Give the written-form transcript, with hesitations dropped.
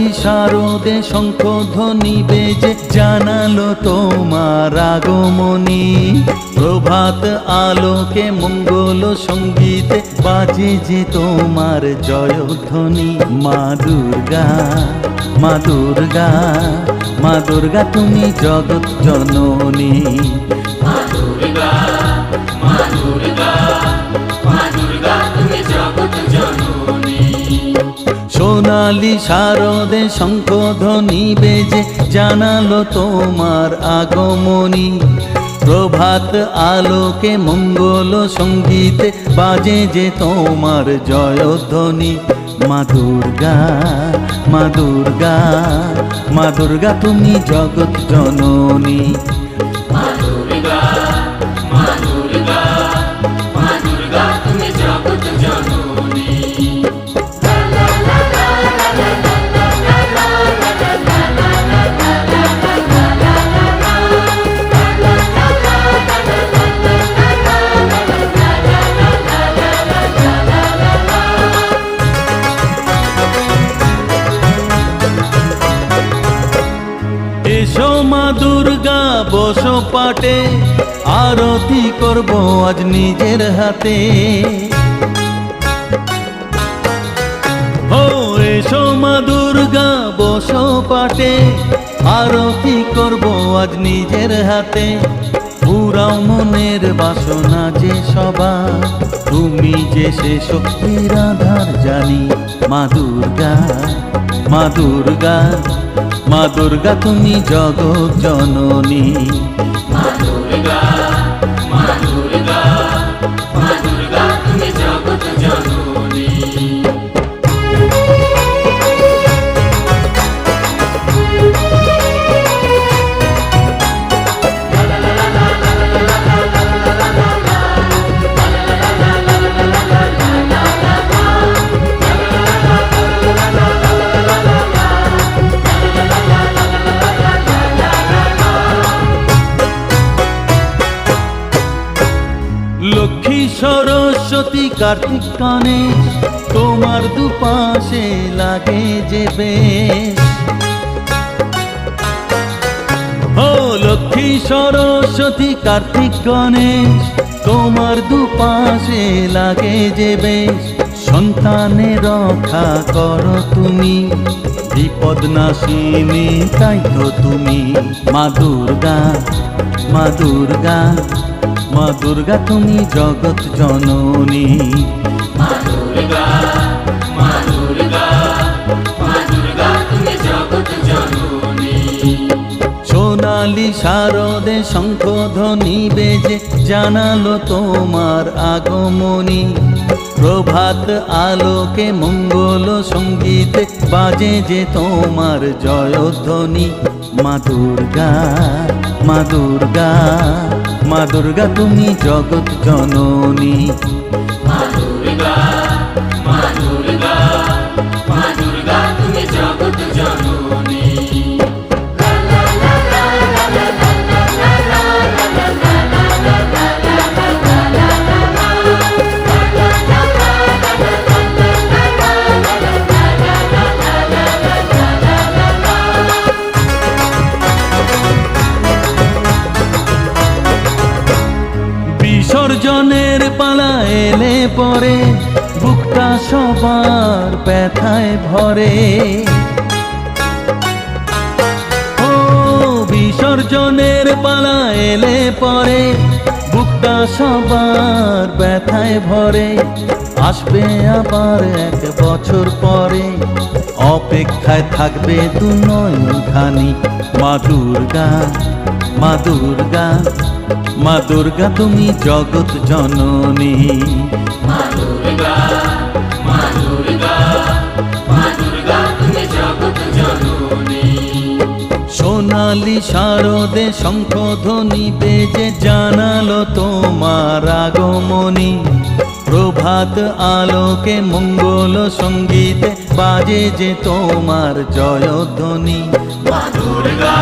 সোনালি শারদে শঙ্খধ্বনি বেজে জানালো তোমার আগমনী। প্রভাত আলোকে মঙ্গল সঙ্গীতে বাজে যে তোমার জয়ধ্বনি। মা দুর্গা, মা দুর্গা, মা দুর্গা তুমি জগৎ জননী। মা দুর্গা, মা দুর্গা, মা দুর্গা তুমি জগৎ জননী। সোনালি শারদে শঙ্খধ্বনি বেজে জানালো তোমার আগমনী। প্রভাত আলোকে মঙ্গল সঙ্গীতে বাজে যে তোমার জয়ধ্বনি। মা দুর্গা, মা দুর্গা, মা দুর্গা তুমি জগৎ জননী। মা দুর্গা, মা দুর্গা, মা দুর্গা তুমি জগৎ জননী। এসো মা দুর্গা বসো পাটে, আরতি করব আজ নিজের হাতে। ও এসো মা দুর্গা বসো পাটে, আরতি করব আজ নিজের হাতে। পুরাও মনের বাসনা যে সবার, তুমি যে সে শক্তির আধার জানি। মা দুর্গা, মা দুর্গা, মা দুর্গা তুমি জগৎ জননী। মা দুর্গা, মা দুর্গা, মা দুর্গা তুমি জগৎ জননী। লক্ষ্মী সরস্বতী কার্তিক গণেশ, তোমার দুপাশে লাগে যে বেশ। ও লক্ষ্মী সরস্বতী কার্তিক গণেশ, তোমার দুপাশে লাগে যে বেশ। সন্তানের রক্ষা করো তুমি, বিপদ নাশিনী তাই তো তুমি। মা দুর্গা, মা দুর্গা, মা দুর্গা তুমি জগৎ জননী। মা দুর্গা, মা দুর্গা, মা দুর্গা তুমি জগৎ জননী। সোনালি শারদে শঙ্খধ্বনি বেজে জানালো তোমার আগমনী। প্রভাত আলোকে মঙ্গল সঙ্গীতে বাজে যে তোমার জয়ধ্বনি। মা দুর্গা, মা দুর্গা, মা দুর্গা তুমি জগৎ জননী। মা দুর্গা, মা দুর্গা, মা দুর্গা তুমি জগৎ জননী। বিসর্জনের পালা এলে পরে বুকটা সবার ব্যথায় ভরে। ও বিসর্জনের পালা এলে পরে বুকটা সবার ব্যথায় ভরে। আসবে আবার এক বছর পরে, অপেক্ষায় থাকবে দু নয়নখানি। মা দুর্গা, মা দুর্গা, মা দুর্গা তুমি জগৎ জননী। মা দুর্গা, মা দুর্গা, মা দুর্গা তুমি জগৎ জননী। সোনালি শারদে শঙ্খধ্বনি বেজে জানালো তোমার আগমনী। প্রভাত আলোকে মঙ্গল সঙ্গীতে বাজে যে তোমার জয়ধ্বনি। মা দুর্গা,